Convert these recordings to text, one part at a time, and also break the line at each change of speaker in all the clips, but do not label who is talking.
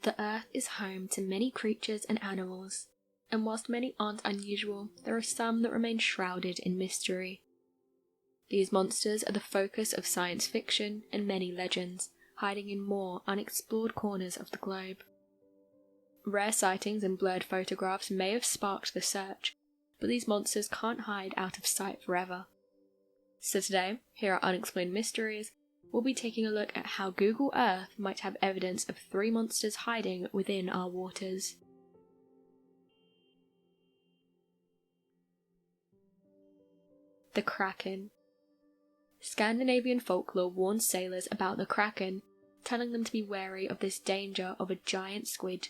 The Earth is home to many creatures and animals, and whilst many aren't unusual, there are some that remain shrouded in mystery. These monsters are the focus of science fiction and many legends, hiding in more unexplored corners of the globe. Rare sightings and blurred photographs may have sparked the search, but these monsters can't hide out of sight forever. So today, here at Unexplained Mysteries, we'll be taking a look at how Google Earth might have evidence of 3 monsters hiding within our waters. The Kraken. Scandinavian folklore warns sailors about the Kraken, telling them to be wary of this danger of a giant squid.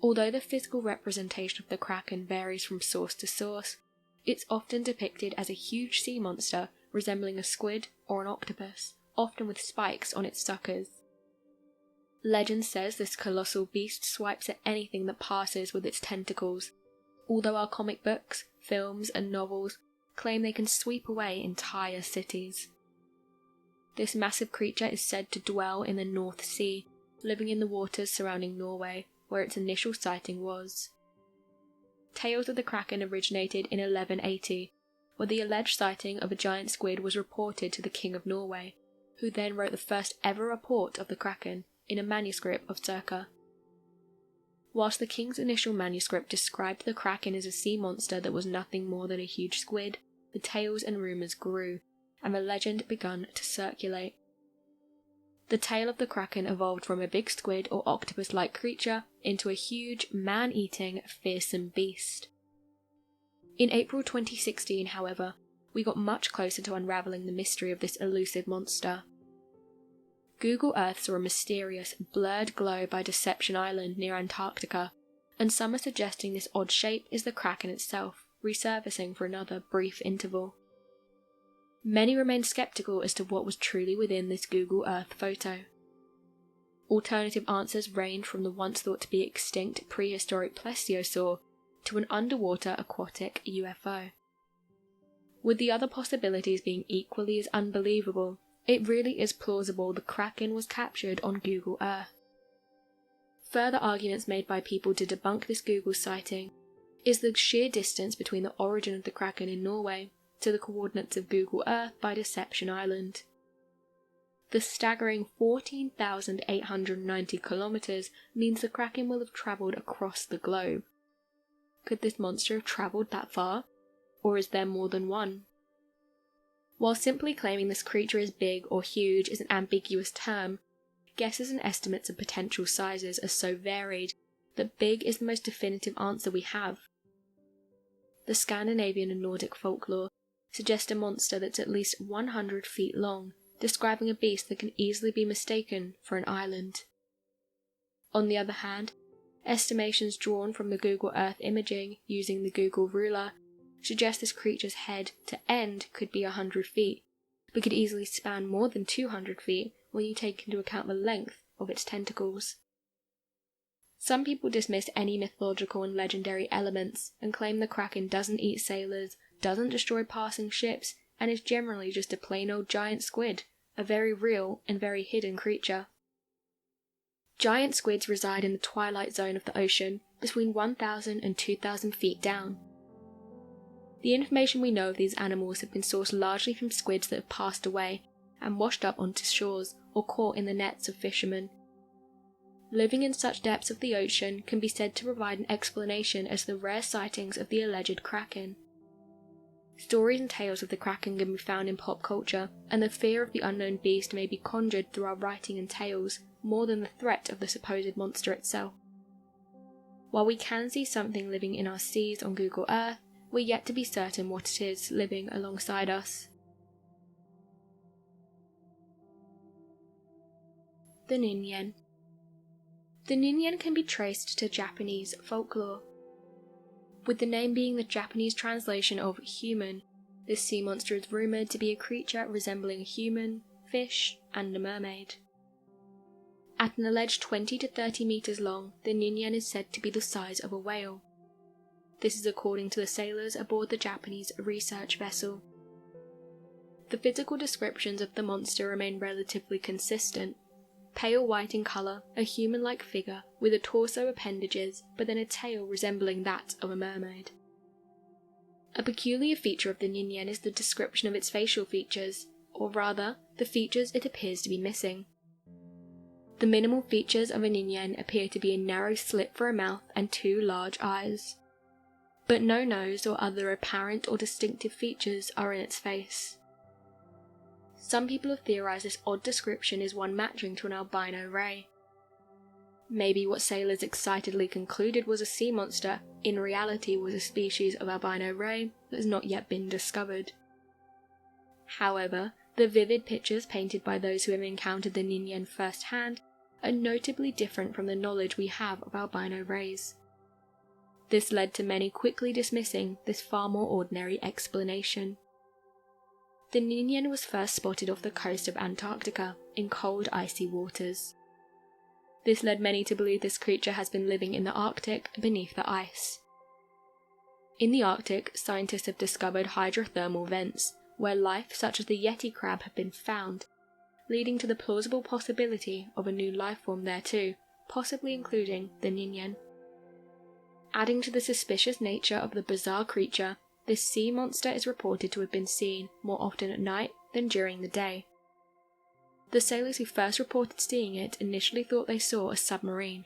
Although the physical representation of the Kraken varies from source to source, it's often depicted as a huge sea monster resembling a squid or an octopus, often with spikes on its suckers. Legend says this colossal beast swipes at anything that passes with its tentacles, although our comic books, films and novels claim they can sweep away entire cities. This massive creature is said to dwell in the North Sea, living in the waters surrounding Norway, where its initial sighting was. Tales of the Kraken originated in 1180, where the alleged sighting of a giant squid was reported to the King of Norway, who then wrote the first ever report of the Kraken in a manuscript of circa. Whilst the king's initial manuscript described the Kraken as a sea monster that was nothing more than a huge squid, the tales and rumours grew, and the legend began to circulate. The tale of the Kraken evolved from a big squid or octopus-like creature into a huge, man-eating, fearsome beast. In April 2016, however, we got much closer to unravelling the mystery of this elusive monster. Google Earth saw a mysterious, blurred glow by Deception Island near Antarctica, and some are suggesting this odd shape is the Kraken itself, resurfacing for another brief interval. Many remain skeptical as to what was truly within this Google Earth photo. Alternative answers range from the once thought to be extinct prehistoric plesiosaur to an underwater aquatic UFO. With the other possibilities being equally as unbelievable, it really is plausible the Kraken was captured on Google Earth. Further arguments made by people to debunk this Google sighting is the sheer distance between the origin of the Kraken in Norway to the coordinates of Google Earth by Deception Island. The staggering 14,890 kilometres means the Kraken will have travelled across the globe. Could this monster have travelled that far? Or is there more than one? While simply claiming this creature is big or huge is an ambiguous term, guesses and estimates of potential sizes are so varied that big is the most definitive answer we have. The Scandinavian and Nordic folklore suggest a monster that's at least 100 feet long, describing a beast that can easily be mistaken for an island. On the other hand, estimations drawn from the Google Earth imaging using the Google ruler suggest this creature's head to end could be 100 feet, but could easily span more than 200 feet when you take into account the length of its tentacles. Some people dismiss any mythological and legendary elements and claim the Kraken doesn't eat sailors, doesn't destroy passing ships, and is generally just a plain old giant squid, a very real and very hidden creature. Giant squids reside in the twilight zone of the ocean, between 1,000 and 2,000 feet down. The information we know of these animals have been sourced largely from squids that have passed away and washed up onto shores or caught in the nets of fishermen. Living in such depths of the ocean can be said to provide an explanation as to the rare sightings of the alleged Kraken. Stories and tales of the Kraken can be found in pop culture, and the fear of the unknown beast may be conjured through our writing and tales more than the threat of the supposed monster itself. While we can see something living in our seas on Google Earth, we're yet to be certain what it is living alongside us. The Ningen. The Ningen can be traced to Japanese folklore. With the name being the Japanese translation of human, this sea monster is rumoured to be a creature resembling a human, fish, and a mermaid. At an alleged 20 to 30 metres long, the Ningen is said to be the size of a whale. This is according to the sailors aboard the Japanese research vessel. The physical descriptions of the monster remain relatively consistent. Pale white in colour, a human-like figure with a torso appendages but then a tail resembling that of a mermaid. A peculiar feature of the Nin is the description of its facial features, or rather, the features it appears to be missing. The minimal features of a Nin appear to be a narrow slit for a mouth and 2 large eyes. But no nose or other apparent or distinctive features are in its face. Some people have theorised this odd description is one matching to an albino ray. Maybe what sailors excitedly concluded was a sea monster in reality was a species of albino ray that has not yet been discovered. However, the vivid pictures painted by those who have encountered the Nin firsthand are notably different from the knowledge we have of albino rays. This led to many quickly dismissing this far more ordinary explanation. The Nin was first spotted off the coast of Antarctica in cold icy waters. This led many to believe this creature has been living in the Arctic beneath the ice. In the Arctic, scientists have discovered hydrothermal vents, where life such as the Yeti crab have been found, leading to the plausible possibility of a new life form there too, possibly including the Nin. Adding to the suspicious nature of the bizarre creature, this sea monster is reported to have been seen more often at night than during the day. The sailors who first reported seeing it initially thought they saw a submarine,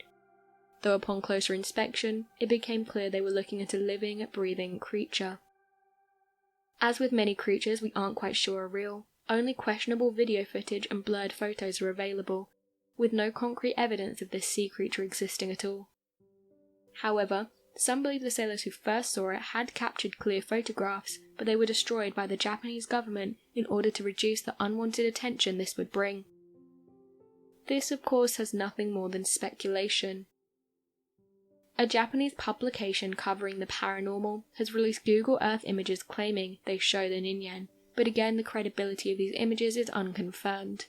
though upon closer inspection, it became clear they were looking at a living, breathing creature. As with many creatures we aren't quite sure are real, only questionable video footage and blurred photos are available, with no concrete evidence of this sea creature existing at all. However, some believe the sailors who first saw it had captured clear photographs, but they were destroyed by the Japanese government in order to reduce the unwanted attention this would bring. This, of course, has nothing more than speculation. A Japanese publication covering the paranormal has released Google Earth images claiming they show the Nin, but again the credibility of these images is unconfirmed.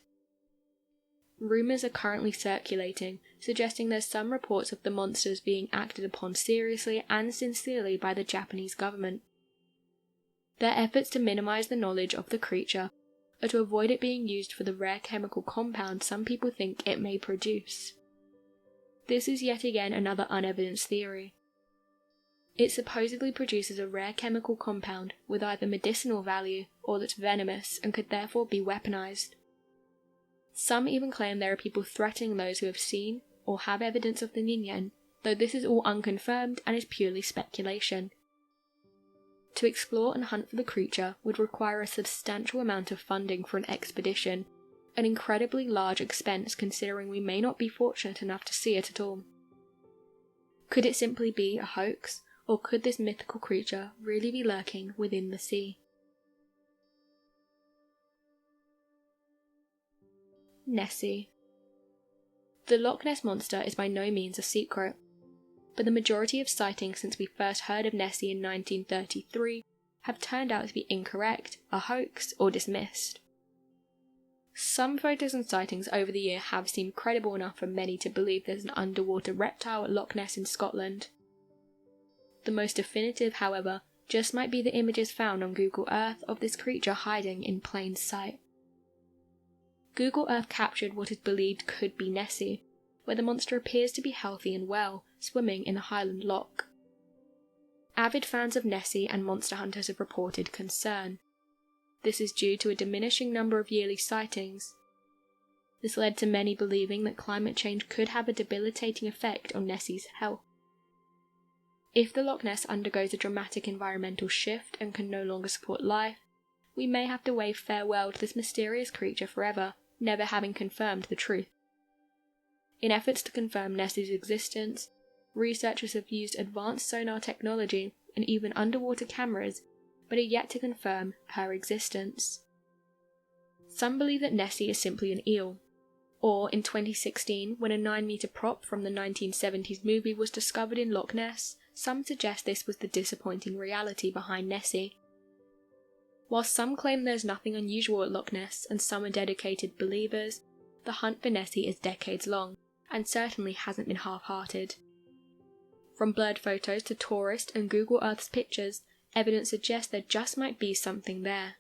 Rumours are currently circulating, suggesting there's some reports of the monsters being acted upon seriously and sincerely by the Japanese government. Their efforts to minimise the knowledge of the creature are to avoid it being used for the rare chemical compound some people think it may produce. This is yet again another unevidenced theory. It supposedly produces a rare chemical compound with either medicinal value or that's venomous and could therefore be weaponized. Some even claim there are people threatening those who have seen or have evidence of the Nin, though this is all unconfirmed and is purely speculation. To explore and hunt for the creature would require a substantial amount of funding for an expedition, an incredibly large expense considering we may not be fortunate enough to see it at all. Could it simply be a hoax, or could this mythical creature really be lurking within the sea? Nessie. The Loch Ness Monster is by no means a secret, but the majority of sightings since we first heard of Nessie in 1933 have turned out to be incorrect, a hoax, or dismissed. Some photos and sightings over the year have seemed credible enough for many to believe there's an underwater reptile at Loch Ness in Scotland. The most definitive, however, just might be the images found on Google Earth of this creature hiding in plain sight. Google Earth captured what is believed could be Nessie, where the monster appears to be healthy and well, swimming in a Highland loch. Avid fans of Nessie and monster hunters have reported concern. This is due to a diminishing number of yearly sightings. This led to many believing that climate change could have a debilitating effect on Nessie's health. If the Loch Ness undergoes a dramatic environmental shift and can no longer support life, we may have to wave farewell to this mysterious creature forever, never having confirmed the truth. In efforts to confirm Nessie's existence, researchers have used advanced sonar technology and even underwater cameras, but are yet to confirm her existence. Some believe that Nessie is simply an eel, or in 2016, when a 9-meter prop from the 1970s movie was discovered in Loch Ness, some suggest this was the disappointing reality behind Nessie. While some claim there's nothing unusual at Loch Ness and some are dedicated believers, the hunt for Nessie is decades long, and certainly hasn't been half-hearted. From blurred photos to tourist and Google Earth's pictures, evidence suggests there just might be something there.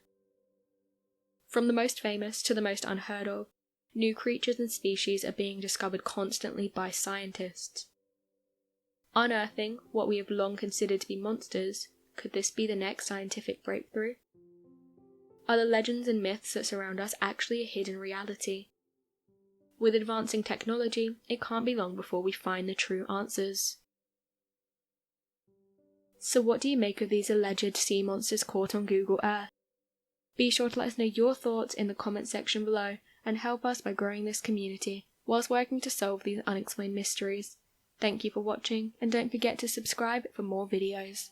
From the most famous to the most unheard of, New creatures and species are being discovered constantly by scientists. Unearthing what we have long considered to be monsters, could this be the next scientific breakthrough? Are the legends and myths that surround us actually a hidden reality? With advancing technology, it can't be long before we find the true answers. So what do you make of these alleged sea monsters caught on Google Earth? Be sure to let us know your thoughts in the comment section below and help us by growing this community whilst working to solve these unexplained mysteries. Thank you for watching, and don't forget to subscribe for more videos.